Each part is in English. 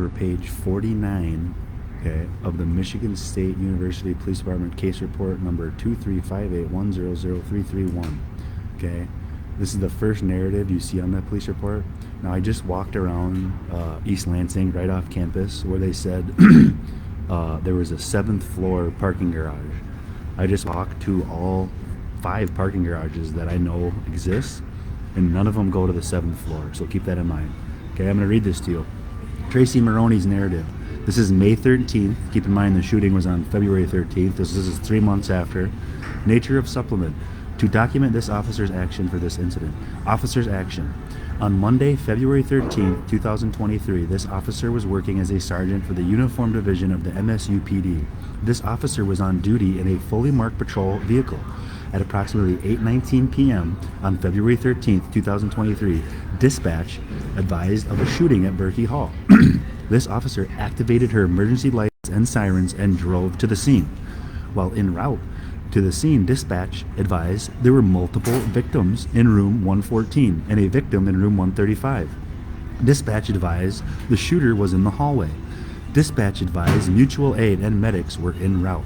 over page 49, okay, of the Michigan State University Police Department case report number 23581003331. Okay, this is the first narrative you see on that police report. Now, I just walked around East Lansing, right off campus, where they said there was a 7th floor parking garage. I just walked to all 5 parking garages that I know exist, and none of them go to the 7th floor, so keep that in mind. Okay, I'm going to read this to you. Tracy Maroney's narrative. This is May 13th. Keep in mind the shooting was on February 13th. This is 3 months after. Nature of supplement. To document this officer's action for this incident. Officer's action. On Monday, February 13th, 2023, this officer was working as a sergeant for the Uniform Division of the MSUPD. This officer was on duty in a fully marked patrol vehicle. At approximately 8:19 p.m. on February 13th, 2023, dispatch advised of a shooting at Berkey Hall. This officer activated her emergency lights and sirens and drove to the scene. While en route to the scene, dispatch advised there were multiple victims in room 114 and a victim in room 135. Dispatch advised the shooter was in the hallway. Dispatch advised mutual aid and medics were en route.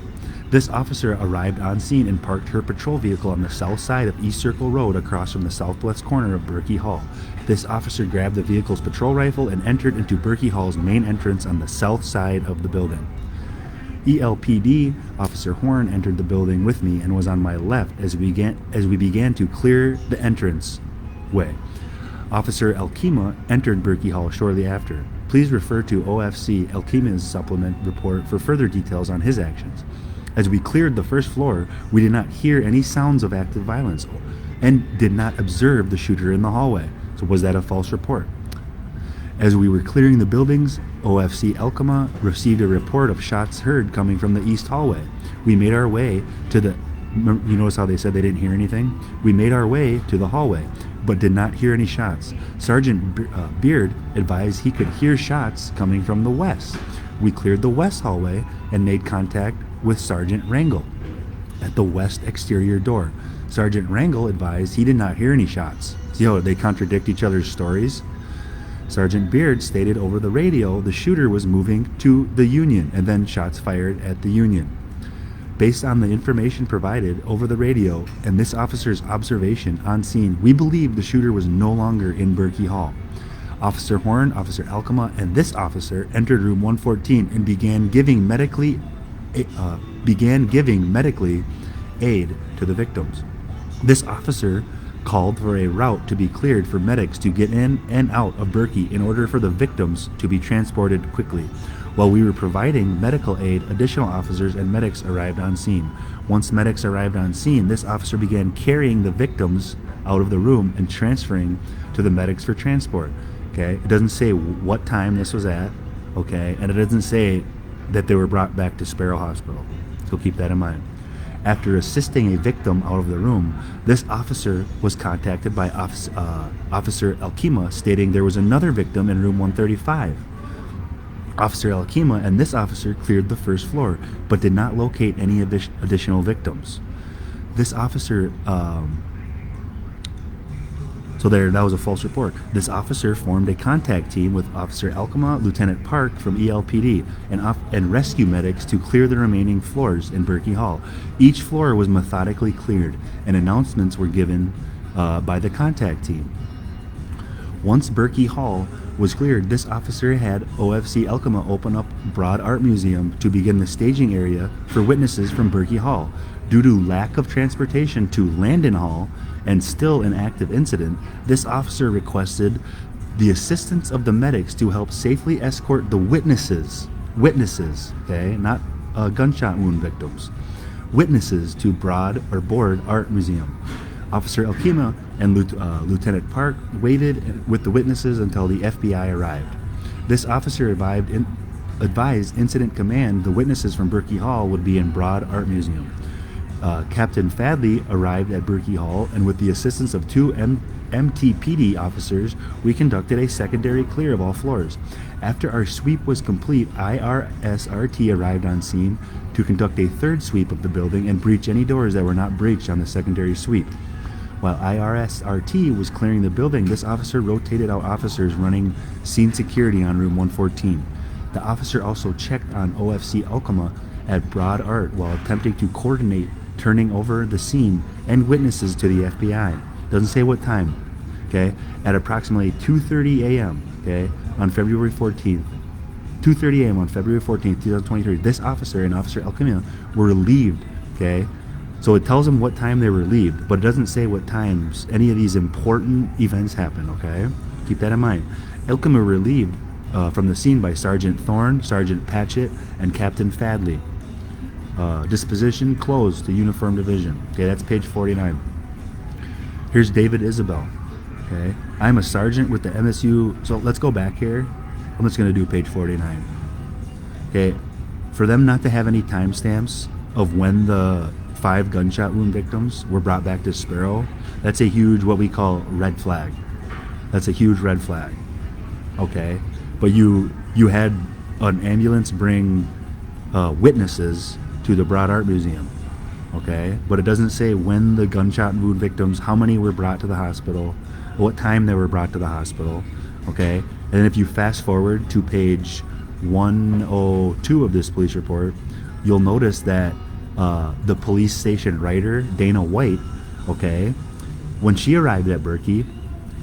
This officer arrived on scene and parked her patrol vehicle on the south side of East Circle Road across from the southwest corner of Berkey Hall. This officer grabbed the vehicle's patrol rifle and entered into Berkey Hall's main entrance on the south side of the building. ELPD Officer Horn entered the building with me and was on my left as we began to clear the entrance way. Officer Elkema entered Berkey Hall shortly after. Please refer to OFC Elkema's supplement report for further details on his actions. As we cleared the first floor, we did not hear any sounds of active violence and did not observe the shooter in the hallway. So was that a false report? As we were clearing the buildings, OFC Elkema received a report of shots heard coming from the east hallway. We made our way to the, you notice how they said they didn't hear anything? We made our way to the hallway, but did not hear any shots. Sergeant Beard advised he could hear shots coming from the west. We cleared the west hallway and made contact with Sergeant Rangel at the west exterior door. Sergeant Rangel advised he did not hear any shots. See how they contradict each other's stories? Sergeant Beard stated over the radio the shooter was moving to the Union and then shots fired at the Union. Based on the information provided over the radio and this officer's observation on scene, we believe the shooter was no longer in Berkey Hall. Officer Horn, Officer Elkema, and this officer entered room 114 and began giving medically aid to the victims. This officer called for a route to be cleared for medics to get in and out of Berkey in order for the victims to be transported quickly. While we were providing medical aid, additional officers and medics arrived on scene. Once medics arrived on scene, this officer began carrying the victims out of the room and transferring to the medics for transport. Okay, it doesn't say what time this was at, okay, and it doesn't say that they were brought back to Sparrow Hospital, so keep that in mind. After assisting a victim out of the room, this officer was contacted by Officer Elkema stating there was another victim in room 135. Officer Elkema and this officer cleared the first floor, but did not locate any additional victims. This officer, that was a false report. This officer formed a contact team with Officer Elkema, Lieutenant Park from ELPD, and rescue medics to clear the remaining floors in Berkey Hall. Each floor was methodically cleared, and announcements were given by the contact team. Once Berkey Hall was cleared, this officer had OFC Elkema open up Broad Art Museum to begin the staging area for witnesses from Berkey Hall. Due to lack of transportation to Landon Hall and still an active incident, this officer requested the assistance of the medics to help safely escort the witnesses, okay, not gunshot wound victims, witnesses to Broad Art Museum. Officer Elkema and Lieutenant Park waited with the witnesses until the FBI arrived. This officer advised Incident Command the witnesses from Berkey Hall would be in Broad Art Museum. Captain Fadley arrived at Berkey Hall, and with the assistance of 2 MTPD officers, we conducted a secondary clear of all floors. After our sweep was complete, IRSRT arrived on scene to conduct a third sweep of the building and breach any doors that were not breached on the secondary sweep. While IRSRT was clearing the building, this officer rotated out officers running scene security on room 114. The officer also checked on OFC Alcama at Broad Art while attempting to coordinate turning over the scene and witnesses to the FBI. Doesn't say what time. Okay, at approximately 2:30 a.m. Okay, on February 14th, 2:30 a.m. on February 14th, 2023, this officer and Officer Alcama were relieved. Okay, so it tells them what time they were relieved, but it doesn't say what times any of these important events happened. Okay, keep that in mind. Alcama were relieved from the scene by Sergeant Thorne, Sergeant Patchett, and Captain Fadley. Disposition closed to Uniform Division. Okay, that's page 49. Here's David Isabel. Okay, I'm a sergeant with the MSU. So let's go back here. I'm just going to do page 49. Okay, for them not to have any timestamps of when the 5 gunshot wound victims were brought back to Sparrow, that's a huge, what we call, red flag. That's a huge red flag. Okay, but you had an ambulance bring witnesses to the Broad Art Museum. Okay, but it doesn't say when the gunshot wound victims, how many were brought to the hospital, what time they were brought to the hospital. Okay, and then if you fast forward to page 102 of this police report, you'll notice that the police station writer, Dana White, okay, when she arrived at Berkey,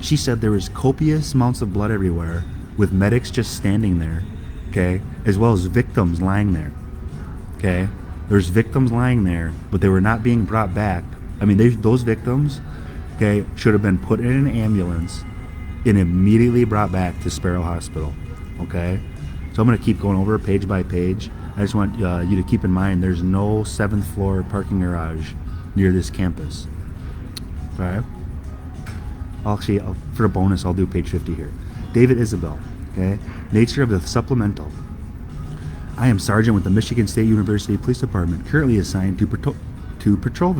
she said there was copious amounts of blood everywhere, with medics just standing there, okay, as well as victims lying there. Okay, there's victims lying there, but they were not being brought back. I mean, those victims, okay, should have been put in an ambulance and immediately brought back to Sparrow Hospital. Okay, so I'm going to keep going over page by page. I just want you to keep in mind there's no 7th floor parking garage near this campus. Okay. Actually, for a bonus, I'll do page 50 here. David Isabel. Okay. Nature of the supplemental. I am sergeant with the Michigan State University Police Department, currently assigned to Patrol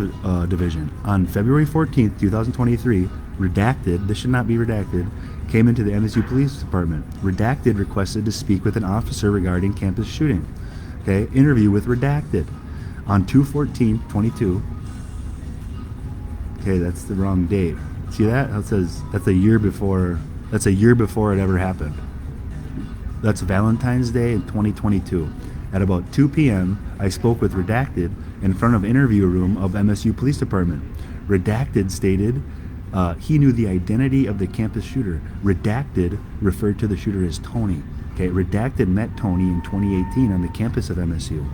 Division. On February 14th, 2023, Redacted, this should not be redacted, came into the MSU Police Department. Redacted requested to speak with an officer regarding campus shooting. Okay, interview with Redacted. On 2/14/22. Okay, that's the wrong date. See that? That says that's a year before. That's a year before it ever happened. That's Valentine's Day in 2022. At about 2 p.m., I spoke with Redacted in front of interview room of MSU Police Department. Redacted stated he knew the identity of the campus shooter. Redacted referred to the shooter as Tony. Okay, Redacted met Tony in 2018 on the campus of MSU.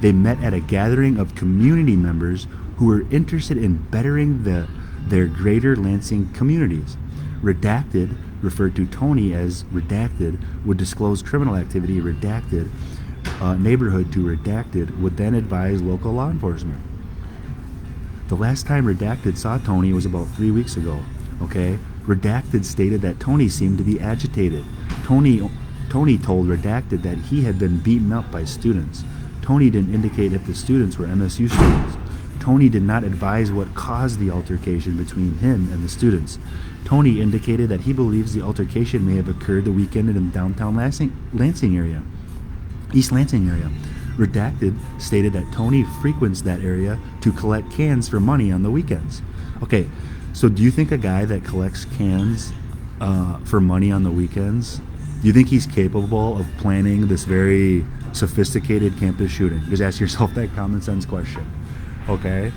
They met at a gathering of community members who were interested in bettering their greater Lansing communities. Redacted referred to Tony as Redacted, would disclose criminal activity. Redacted neighborhood to Redacted would then advise local law enforcement. The last time Redacted saw Tony was about 3 weeks ago. Okay, Redacted stated that Tony seemed to be agitated. Tony told Redacted that he had been beaten up by students. Tony didn't indicate if the students were MSU students. Tony did not advise what caused the altercation between him and the students. Tony indicated that he believes the altercation may have occurred the weekend in downtown Lansing area, East Lansing area. Redacted stated that Tony frequents that area to collect cans for money on the weekends. Okay, so do you think a guy that collects cans for money on the weekends, do you think he's capable of planning this very sophisticated campus shooting? Just ask yourself that common sense question. Okay,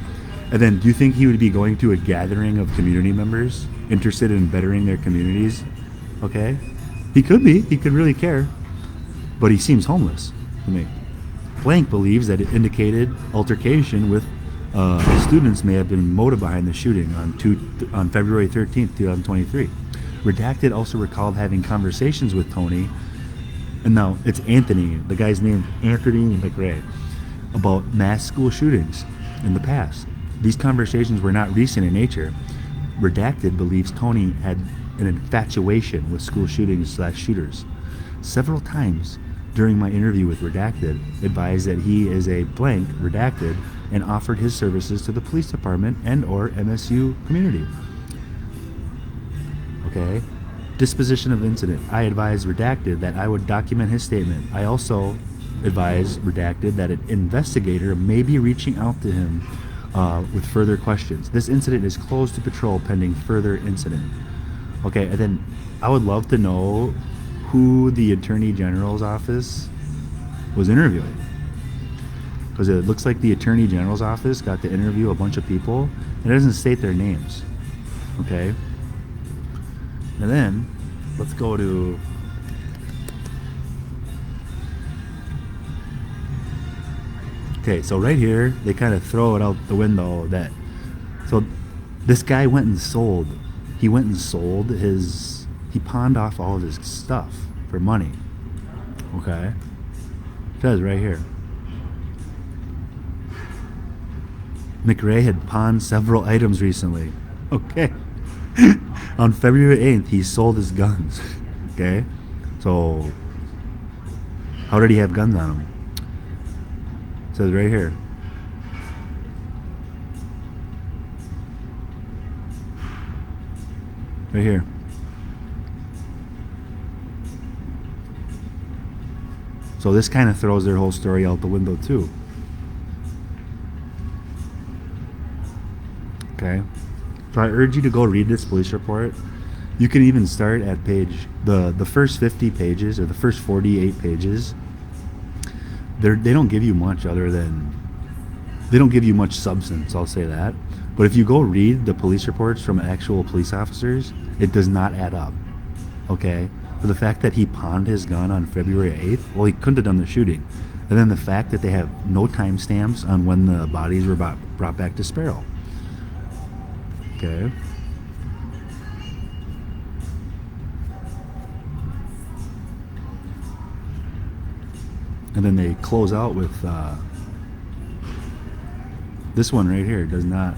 and then do you think he would be going to a gathering of community members interested in bettering their communities? Okay, he could be. He could really care, but he seems homeless to me. Blank believes that it indicated altercation with students may have been motive behind the shooting on February 13th, 2023. Redacted also recalled having conversations with Tony, and now it's Anthony, the guy's name Anthony McRae, about mass school shootings in the past. These conversations were not recent in nature. Redacted believes Tony had an infatuation with school shootings/shooters. Several times during my interview with Redacted, advised that he is a blank Redacted and offered his services to the police department and or MSU community. Okay. Disposition of incident. I advised Redacted that I would document his statement. I also advised Redacted that an investigator may be reaching out to him with further questions. This incident is closed to patrol pending further incident. Okay, and then I would love to know who the Attorney General's office was interviewing. Because it looks like the Attorney General's office got to interview a bunch of people. It doesn't state their names. Okay? And then, let's go to... Okay, so right here, they kind of throw it out the window that... So, this guy went and sold... He went and sold his... He pawned off all of his stuff for money. Okay? It says right here. McRae had pawned several items recently. Okay. On February 8th, he sold his guns. Okay? So, how did he have guns on him? It says right here. Right here. So this kind of throws their whole story out the window too. Okay? So I urge you to go read this police report. You can even start at page, the first 50 pages, or the first 48 pages. They don't give you much other than, they don't give you much substance, I'll say that. But if you go read the police reports from actual police officers, it does not add up. Okay? For the fact that he pawned his gun on February 8th, well, he couldn't have done the shooting. And then the fact that they have no timestamps on when the bodies were brought back to Sparrow. Okay? And then they close out with this one right here. Does not.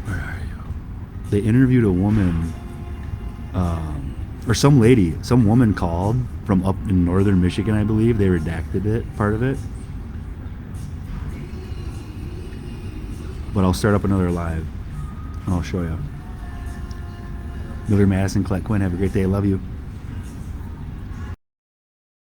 Where are you? They interviewed a woman, or some lady, some woman called from up in northern Michigan, I believe. They redacted it, part of it. But I'll start up another live and I'll show you. Miller, Madison, Colette Quinn, have a great day. Love you.